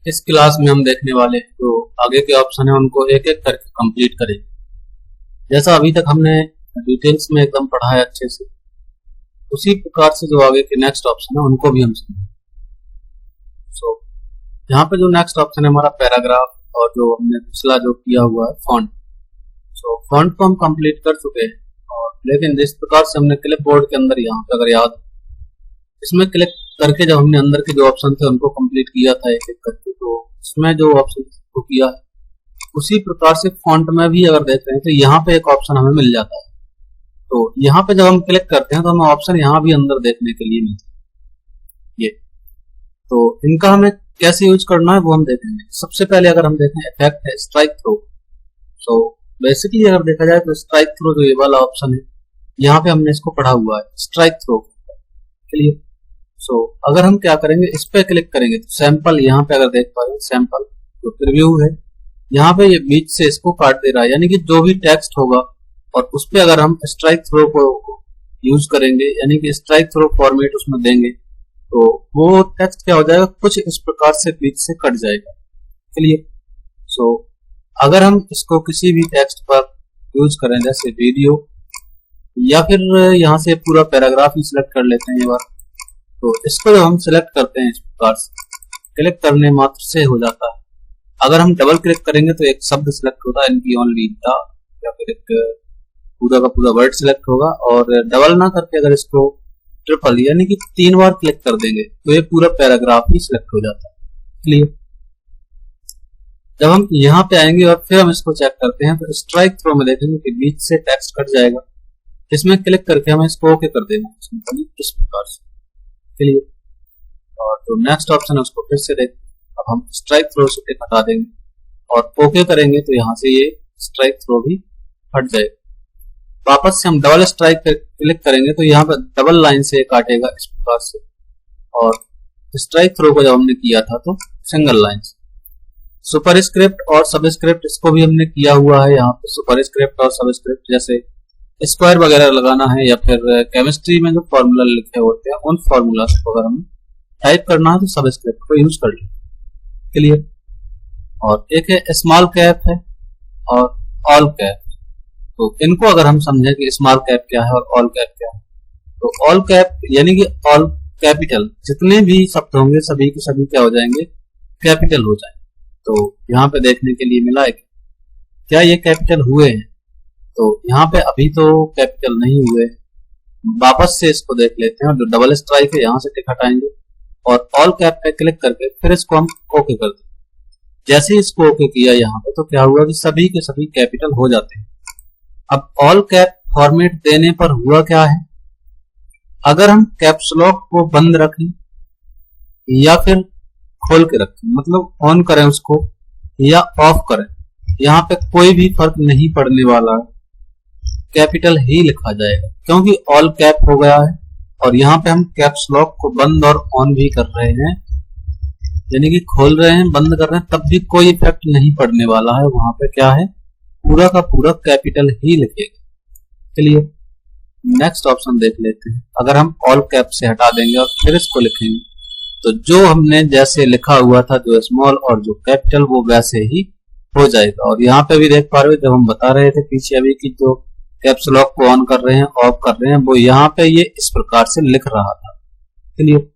इस क्लास में हम देखने वाले जो आगे के ऑप्शन है उनको एक एक करके कंप्लीट करें। जैसा अभी तक हमने डिटेल्स में एकदम पढ़ा है अच्छे से, उसी प्रकार से जो आगे के नेक्स्ट ऑप्शन है उनको भी हम समझें। यहाँ पे जो नेक्स्ट ऑप्शन है हमारा पैराग्राफ, और जो हमने पिछला जो किया हुआ है फॉन्ट। फॉन्ट को हम कंप्लीट कर चुके हैं, और लेकिन जिस प्रकार से हमने क्लिप बोर्ड के अंदर यहाँ पे अगर याद इसमें क्लिक करके जब हमने अंदर के जो ऑप्शन थे उनको कंप्लीट किया था एक एक करके, तो इसमें जो ऑप्शन को किया है उसी प्रकार से फॉन्ट में भी अगर देख रहे हैं तो यहाँ पे एक ऑप्शन हमें मिल जाता है। तो यहाँ पे जब हम क्लिक करते हैं तो हमें ऑप्शन यहाँ भी अंदर देखने के लिए मिलता है ये। तो इनका हमें कैसे यूज करना है वो हम देखेंगे। सबसे पहले अगर हम देखें इफेक्ट है स्ट्राइक थ्रो। सो बेसिकली अगर देखा जाए तो स्ट्राइक थ्रो जो ये वाला ऑप्शन है, यहाँ पे हमने इसको पढ़ा हुआ है स्ट्राइक थ्रो के लिए। सो अगर हम क्या करेंगे, इस पे क्लिक करेंगे तो सैंपल यहाँ पे अगर देख पा रहे हैं सैंपल जो प्रीव्यू है, यहाँ पे ये बीच से इसको काट दे रहा है, यानी कि जो भी टेक्स्ट होगा और उस पे अगर हम स्ट्राइक थ्रो को यूज करेंगे, यानी कि स्ट्राइक थ्रो फॉर्मेट उसमें देंगे, तो वो टेक्स्ट क्या हो जाएगा, कुछ इस प्रकार से बीच से कट जाएगा। चलिए, सो अगर हम इसको किसी भी टेक्स्ट पर यूज करें, जैसे वीडियो, या फिर यहाँ से पूरा पैराग्राफ ही सिलेक्ट कर लेते हैं ये बार, तो इसको जब हम सिलेक्ट करते हैं इस प्रकार से क्लिक करने मात्र से हो जाता है। अगर हम डबल क्लिक करेंगे तो एक शब्द सिलेक्ट होता है, इनकी ओनली द, या फिर एक पूरा का पूरा वर्ड सिलेक्ट होगा। और डबल ना करके अगर इसको ट्रिपल यानी कि 3 बार क्लिक कर देंगे तो ये पूरा पैराग्राफ ही सिलेक्ट हो जाता है। क्लियर। जब हम यहाँ पे आएंगे और फिर हम इसको चेक करते हैं तो स्ट्राइक थ्रो में देखेंगे कि बीच से टेक्स्ट कट जाएगा, इसमें क्लिक करके हमें इसको ओके कर देना है इस प्रकार से। चलिए, और जो नेक्स्ट ऑप्शन है उसको फिर से देखें। अब हम स्ट्राइक थ्रो से टिक हटा देंगे और ओके करेंगे तो यहाँ से ये स्ट्राइक थ्रो भी हट जाएगा। वापस से हम डबल स्ट्राइक पे क्लिक करेंगे तो यहाँ पर डबल लाइन से काटेगा इस प्रकार से, और स्ट्राइक थ्रो को जब हमने किया था तो सिंगल लाइन से। सुपरस्क्रिप्ट और सबस्क्रिप्ट इसको भी हमने किया हुआ है। यहाँ पे सुपरस्क्रिप्ट और सबस्क्रिप्ट जैसे स्क्वायर वगैरह लगाना है, या फिर केमिस्ट्री में जो फॉर्मूला लिखे होते हैं उन फॉर्मूला को अगर हमें टाइप करना है तो सबस्क्रिप्ट को यूज कर लें। क्लियर। और एक है स्मॉल कैप है और ऑल कैप। तो इनको अगर हम समझें कि स्मॉल कैप क्या है और ऑल कैप क्या है, तो ऑल कैप यानी कि ऑल कैपिटल, जितने भी शब्द होंगे सभी के सभी क्या हो जाएंगे, कैपिटल हो जाएंगे। तो यहाँ पे देखने के लिए मिला है क्या ये कैपिटल हुए हैं, तो यहाँ पे अभी तो कैपिटल नहीं हुए। वापस से इसको देख लेते हैं, और जो डबल स्ट्राइक है यहाँ से टिक हटाएंगे और ऑल कैप पे क्लिक करके फिर इसको हम ओके कर देंगे। जैसे ही इसको ओके किया यहाँ पे तो क्या हुआ कि सभी के सभी कैपिटल हो जाते हैं। अब ऑल कैप फॉर्मेट देने पर हुआ क्या है, अगर हम कैप्स लॉक को बंद रखें या फिर खोल के रखें, मतलब ऑन करें उसको या ऑफ करें, यहाँ पे कोई भी फर्क नहीं पड़ने वाला है, कैपिटल ही लिखा जाएगा, क्योंकि ऑल कैप हो गया है। और यहाँ पे हम कैप्स लॉक को बंद और ऑन भी कर रहे हैं, यानी कि खोल रहे हैं बंद कर रहे हैं, तब भी कोई इफेक्ट नहीं पड़ने वाला है। वहां पे क्या है, पूरा का पूरा कैपिटल ही लिखेगा। चलिए नेक्स्ट ऑप्शन देख लेते हैं। अगर हम ऑल कैप से हटा देंगे और फिर इसको लिखेंगे तो जो हमने जैसे लिखा हुआ था, जो स्मॉल और जो कैपिटल, वो वैसे ही हो जाएगा। और यहाँ पे भी देख पा रहे हो, जब हम बता रहे थे पीछे अभी की जो कैप्स लॉक को ऑन कर रहे हैं ऑफ कर रहे हैं, वो यहाँ पे ये इस प्रकार से लिख रहा था। चलिए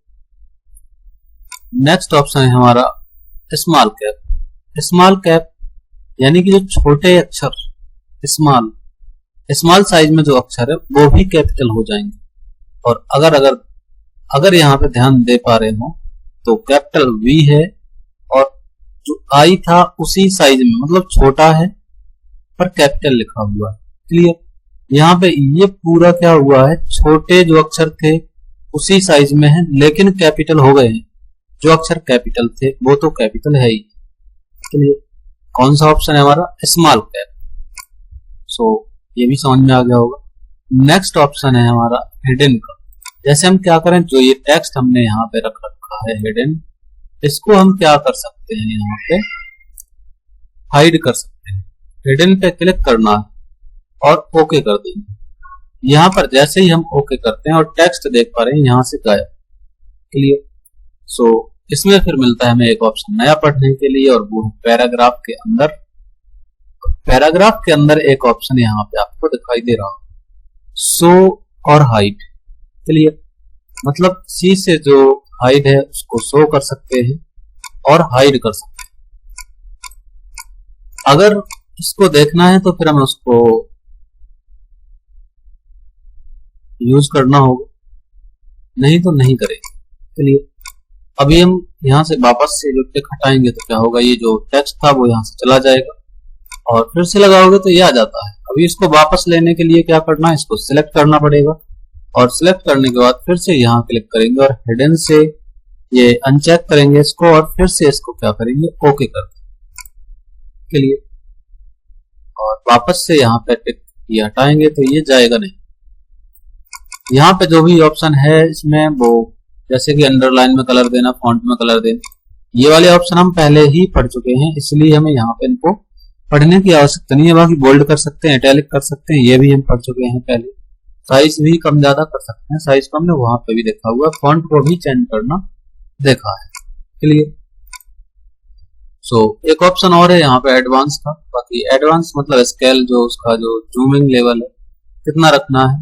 नेक्स्ट ऑप्शन है हमारा स्मॉल कैप। स्मॉल कैप यानी कि जो छोटे अक्षर, स्मॉल साइज में जो अक्षर है वो भी कैपिटल हो जाएंगे। और अगर यहाँ पे ध्यान दे पा रहे हो तो कैपिटल वी है और जो आई था उसी साइज में, मतलब छोटा है पर कैपिटल लिखा हुआ है। क्लियर। यहाँ पे ये पूरा क्या हुआ है, छोटे जो अक्षर थे उसी साइज में है लेकिन कैपिटल हो गए हैं। जो अक्षर कैपिटल थे वो तो कैपिटल है ही। चलिए कौन सा ऑप्शन है हमारा, स्मॉल कैप। सो ये भी समझ में आ गया होगा। नेक्स्ट ऑप्शन है हमारा हिडन का। जैसे हम क्या करें, जो ये टेक्स्ट हमने यहाँ पे रख रखा है हिडन, इसको हम क्या कर सकते हैं, यहाँ पे हाइड कर सकते हैं। हिडन पे क्लिक करना है और ओके कर देंगे। यहाँ पर जैसे ही हम ओके करते हैं और टेक्स्ट देख पा रहे हैं यहाँ से गायब। क्लियर। सो इसमें फिर मिलता है हमें एक ऑप्शन नया पढ़ने के लिए, और वो पैराग्राफ के अंदर। पैराग्राफ के अंदर एक ऑप्शन यहाँ पे आपको दिखाई दे रहा हो, शो और हाइड। चलिए, मतलब सी से जो हाइड है उसको शो कर सकते हैं और हाइड कर सकते हैं। अगर इसको देखना है तो फिर हमें उसको यूज करना होगा, नहीं तो नहीं करेंगे। चलिए, अभी हम यहां से वापस से जो टिक हटाएंगे तो क्या होगा, ये जो टेक्स्ट था वो यहां से चला जाएगा, और फिर से लगाओगे तो ये आ जाता है। अभी इसको वापस लेने के लिए क्या करना है, इसको सिलेक्ट करना पड़ेगा, और सिलेक्ट करने के बाद फिर से यहाँ क्लिक करेंगे और हिडन से ये अनचेक करेंगे इसको, और फिर से इसको क्या करेंगे, ओके कर के लिए, और वापस से यहाँ पे टिक ये हटाएंगे तो ये जाएगा नहीं। यहाँ पे जो भी ऑप्शन है इसमें, वो जैसे कि अंडरलाइन में कलर देना, फॉन्ट में कलर देना, ये वाले ऑप्शन हम पहले ही पढ़ चुके हैं, इसलिए हमें यहाँ पे इनको पढ़ने की आवश्यकता नहीं है। बाकी बोल्ड कर सकते हैं, इटैलिक कर सकते हैं, ये भी हम पढ़ चुके हैं पहले। साइज भी कम ज्यादा कर सकते हैं, साइज को हमने वहां पे भी देखा हुआ, फॉन्ट को भी चेंज करना देखा है। चलिए, एक ऑप्शन और है यहाँ पे एडवांस का। बाकी एडवांस मतलब स्केल, जो उसका जो जूमिंग लेवल है कितना रखना है,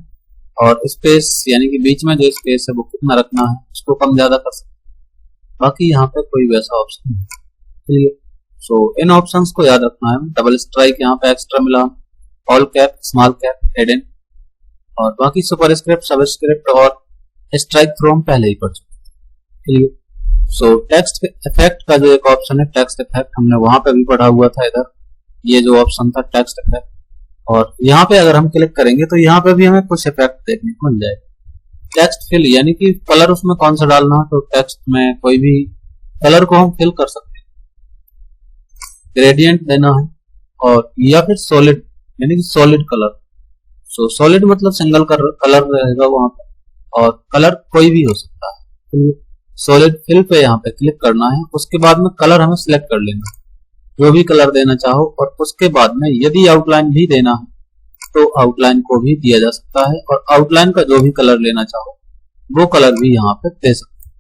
और स्पेस यानी कि बीच में जो स्पेस है वो कितना रखना है, उसको कम ज्यादा कर सकते हैं। बाकी यहाँ पे कोई वैसा ऑप्शन नहीं। चलिए, इन ऑप्शंस को याद रखना है। डबल स्ट्राइक यहाँ पे एक्स्ट्रा मिला, all cap, small cap, hidden, और बाकी सुपरस्क्रिप्ट, सबस्क्रिप्ट और स्ट्राइक थ्रू हम पहले ही पढ़ चुके हैं। टेक्स्ट इफेक्ट का जो एक ऑप्शन है, टेक्स्ट इफेक्ट, हमने वहां पे भी पढ़ा हुआ था। इधर ये जो ऑप्शन था टेक्स्ट इफेक्ट, और यहाँ पे अगर हम क्लिक करेंगे तो यहाँ पे भी हमें कुछ इफेक्ट देखने को मिल जाएगा। टेक्स्ट फिल यानी कि कलर उसमें कौन सा डालना है, तो टेक्स्ट में कोई भी कलर को हम फिल कर सकते हैं। ग्रेडियंट देना है, और या फिर सॉलिड यानी कि सॉलिड कलर। सॉलिड मतलब सिंगल कलर रहेगा वहां पे, और कलर कोई भी हो सकता है। सॉलिड फिल पे यहाँ पे क्लिक करना है, उसके बाद में कलर हमें सिलेक्ट कर लेना, जो भी कलर देना चाहो, और उसके बाद में यदि आउटलाइन भी देना है तो आउटलाइन को भी दिया जा सकता है, और आउटलाइन का जो भी कलर लेना चाहो वो कलर भी यहाँ पे दे सकते हैं।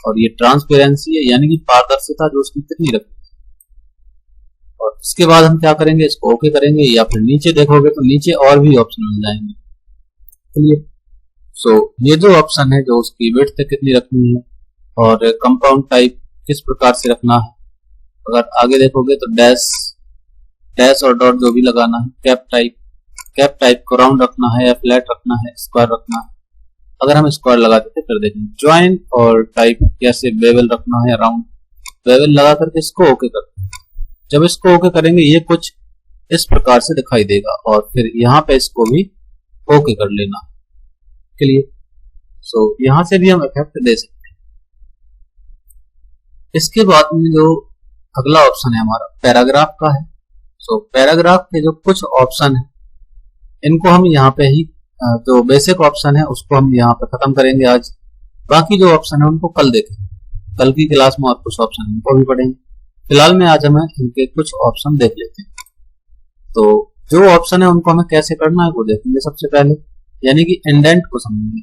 और ये ट्रांसपेरेंसी है यानी कि पारदर्शिता, जो उसकी कितनी रखनी है। और इसके बाद हम क्या करेंगे, इसको ओके करेंगे, या फिर नीचे देखोगे तो नीचे और भी ऑप्शन मिल जाएंगे। चलिए, ये जो ऑप्शन है, जो उसकी विड्थ कितनी रखनी है, और कंपाउंड टाइप किस प्रकार से रखना है, अगर आगे देखोगे तो डैश और डॉट जो भी लगाना है। कैप टाइप को राउंड रखना है या फ्लैट रखना है, स्क्वायर रखना है। अगर हम स्क्वायर लगा देते फिर देखेंगे। ज्वाइन और टाइप कैसे बेवल रखना है या राउंड, बेवल लगा करके इसको ओके करते हैं। जब इसको ओके करेंगे ये कुछ इस प्रकार से दिखाई देगा, और फिर यहाँ पे इसको भी ओके कर लेना के लिए। यहाँ से भी हम इफेक्ट दे सकते हैं। इसके बाद में जो अगला ऑप्शन है हमारा पैराग्राफ का है। पैराग्राफ के जो कुछ ऑप्शन है इनको हम यहाँ पे ही, जो बेसिक ऑप्शन है उसको हम यहाँ पे खत्म करेंगे आज। बाकी जो ऑप्शन है उनको कल देखेंगे, कल की क्लास में और कुछ ऑप्शन इनको भी पढ़ेंगे। फिलहाल में आज हमें इनके कुछ ऑप्शन देख लेते हैं। तो जो ऑप्शन है उनको हमें कैसे करना है वो देखेंगे सबसे पहले, यानी कि इंडेंट को समझेंगे।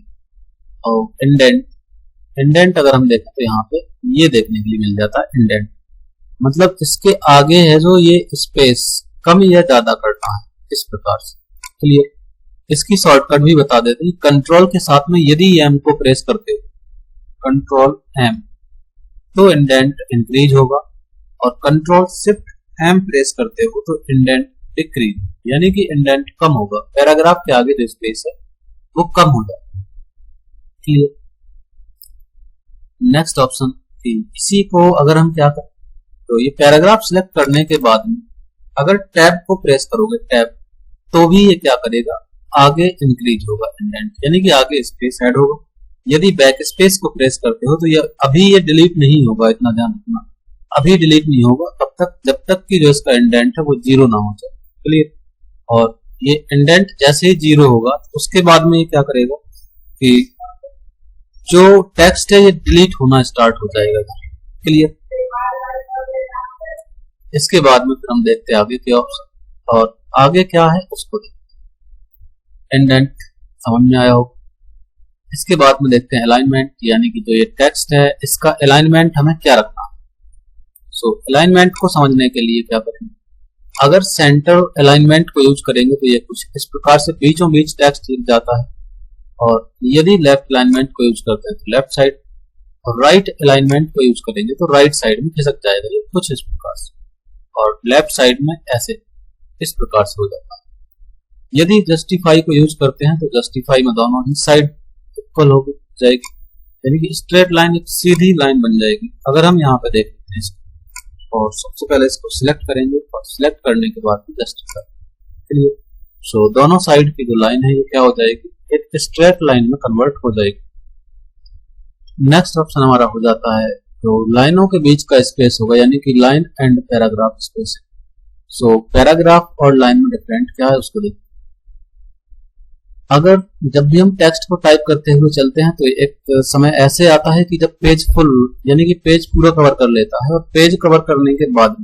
और इंडेंट अगर हम देखें तो यहाँ पे ये देखने के लिए मिल जाता है। इंडेंट मतलब इसके आगे है जो ये स्पेस कम या ज्यादा करना है, इस प्रकार से। चलिए इसकी शॉर्टकट भी बता देते हैं। कंट्रोल के साथ में यदि एम को प्रेस करते हो, कंट्रोल एम, तो इंडेंट इंक्रीज होगा, और कंट्रोल शिफ्ट एम प्रेस करते हो तो इंडेंट डिक्रीज, यानी कि इंडेंट कम होगा। पैराग्राफ के आगे जो स्पेस है वो कम हो जाता है। क्लियर। नेक्स्ट ऑप्शन, इसी को अगर हम क्या करें तो ये पैराग्राफ सिलेक्ट करने के बाद में अगर टैब को प्रेस करोगे, टैब, तो भी ये क्या करेगा, आगे इंक्रीज होगा इंडेंट, यानी कि आगे स्पेस ऐड होगा। यदि बैक स्पेस को प्रेस करते हो तो ये अभी ये डिलीट नहीं होगा, इतना ध्यान रखना, अभी डिलीट नहीं होगा तब तक जब तक कि जो इसका इंडेंट है वो जीरो ना हो जाए। क्लियर। और ये इंडेंट जैसे ही जीरो होगा उसके बाद में ये क्या करेगा कि जो टेक्स्ट है ये डिलीट होना स्टार्ट हो जाएगा। क्लियर। इसके बाद में फिर हम देखते हैं आगे के ऑप्शन, और आगे क्या है उसको देखते हैं। इंडेंट समझ में आया होगा। इसके बाद में देखते हैं अलाइनमेंट, यानी कि जो ये टेक्स्ट है इसका अलाइनमेंट हमें क्या रखना है। सो अलाइनमेंट को समझने के लिए क्या करेंगे, अगर सेंटर अलाइनमेंट को यूज करेंगे तो ये कुछ इस प्रकार से बीचों बीच टेक्स्ट लिख जाता है, और यदि लेफ्ट अलाइनमेंट को यूज करते हैं तो लेफ्ट साइड, और राइट अलाइनमेंट को यूज करेंगे तो राइट साइड में खिसक जाएगा ये कुछ इस प्रकार से, और लेफ्ट साइड में ऐसे इस प्रकार से हो जाता है। यदि जस्टिफाई को यूज करते हैं तो जस्टिफाई में दोनों ही साइड इक्वल हो जाएगी, यानी कि स्ट्रेट लाइन एक सीधी लाइन बन जाएगी। अगर हम यहाँ पे देखते हैं इसको, और सबसे पहले इसको सिलेक्ट करेंगे और सिलेक्ट करने के बाद जस्टिफाई, चलिए सो दोनों साइड की जो लाइन है ये क्या हो जाएगी, एक स्ट्रेट लाइन में कन्वर्ट हो जाएगी। नेक्स्ट ऑप्शन हमारा हो जाता है तो लाइनों के बीच का स्पेस होगा, यानी कि line and paragraph space. So paragraph और लाइन में डिफरेंट क्या है उसको देखते हैं। अगर जब भी हम टेक्स्ट को टाइप करते हुए चलते हैं तो एक समय ऐसे आता है कि जब पेज फुल, यानी कि पेज पूरा कवर कर लेता है, और पेज कवर करने के बाद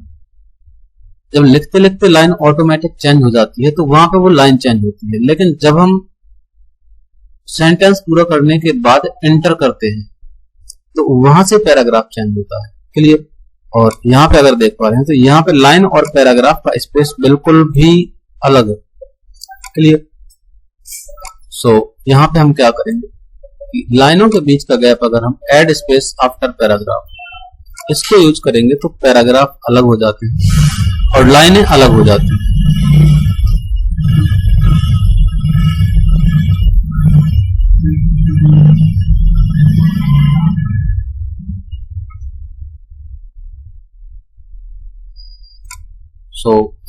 जब लिखते लिखते लाइन ऑटोमेटिक चेंज हो जाती है तो वहां पे वो लाइन चेंज होती है। लेकिन जब हम सेंटेंस पूरा करने के बाद एंटर करते हैं तो वहां से पैराग्राफ चेंज होता है। क्लियर। और यहाँ पे अगर देख पा रहे हैं तो यहाँ पे लाइन और पैराग्राफ का स्पेस बिल्कुल भी अलग है। क्लियर। सो यहाँ पे हम क्या करेंगे, लाइनों के बीच का गैप अगर हम ऐड स्पेस आफ्टर पैराग्राफ इसको यूज करेंगे तो पैराग्राफ अलग हो जाते हैं और लाइनें अलग हो जाती हैं।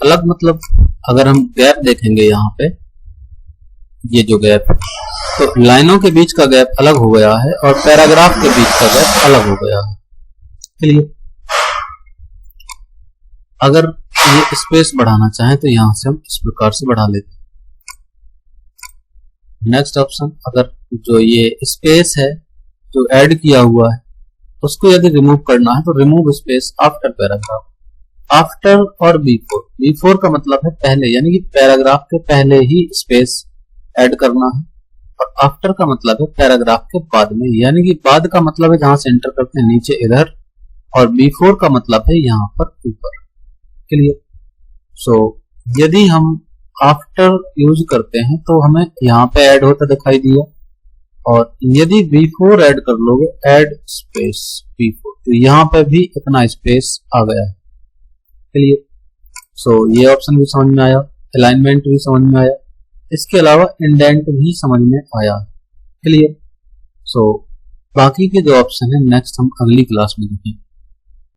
अलग मतलब अगर हम गैप देखेंगे यहाँ पे, ये जो गैप है तो लाइनों के बीच का गैप अलग हो गया है और पैराग्राफ के बीच का गैप अलग हो गया है। चलिए अगर ये स्पेस बढ़ाना चाहें तो यहां से हम इस प्रकार से बढ़ा लेते हैं। नेक्स्ट ऑप्शन, अगर जो ये स्पेस है जो ऐड किया हुआ है उसको यदि रिमूव करना है तो remove space after paragraph. After और बिफोर, बिफोर का मतलब है पहले, यानी कि पैराग्राफ के पहले ही स्पेस ऐड करना है, और आफ्टर का मतलब है पैराग्राफ के बाद में, यानी कि बाद का मतलब है जहां से एंटर करते हैं नीचे इधर, और बिफोर का मतलब है यहां पर ऊपर। क्लियर। सो यदि हम आफ्टर यूज करते हैं तो हमें यहाँ पे ऐड होता दिखाई दिया, और यदि बिफोर ऐड कर लोगे ऐड स्पेस बिफोर तो यहाँ पे भी इतना स्पेस आ गया है। क्लियर। सो ये ऑप्शन भी समझ में आया, अलाइनमेंट भी समझ में आया, इसके अलावा इंडेंट भी समझ में आया। क्लियर। सो बाकी के जो ऑप्शन है नेक्स्ट हम अगली क्लास में देखेंगे।